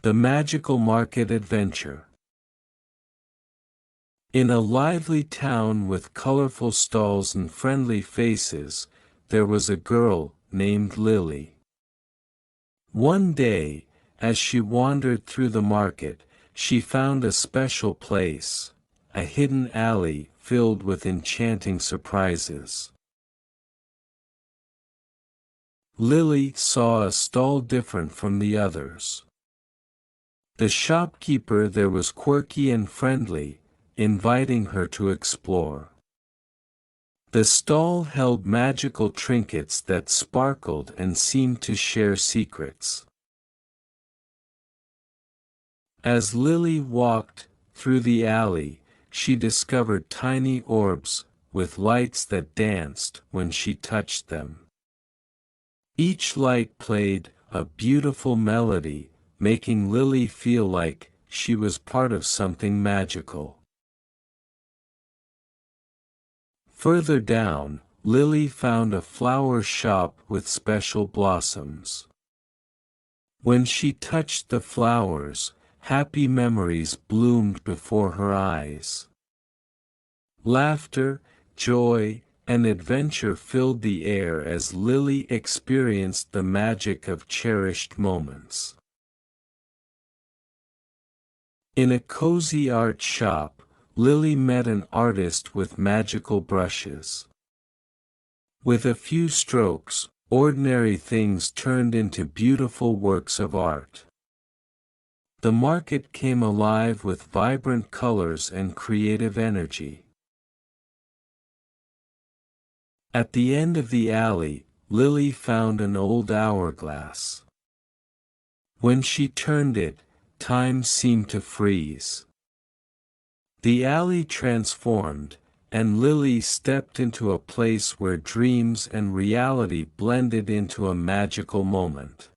The Magical Market Adventure. In a lively town with colorful stalls and friendly faces, there was a girl named Lily. One day, as she wandered through the market, she found a special place, a hidden alley filled with enchanting surprises. Lily saw a stall different from the others. The shopkeeper there was quirky and friendly, inviting her to explore. The stall held magical trinkets that sparkled and seemed to share secrets. As Lily walked through the alley, she discovered tiny orbs, with lights that danced when she touched them. Each light played a beautiful melody, making Lily feel like she was part of something magical. Further down, Lily found a flower shop with special blossoms. When she touched the flowers, happy memories bloomed before her eyes. Laughter, joy, and adventure filled the air as Lily experienced the magic of cherished moments. In a cozy art shop, Lily met an artist with magical brushes. With a few strokes, ordinary things turned into beautiful works of art. The market came alive with vibrant colors and creative energy. At the end of the alley, Lily found an old hourglass. When she turned it, time seemed to freeze. The alley transformed, and Lily stepped into a place where dreams and reality blended into a magical moment.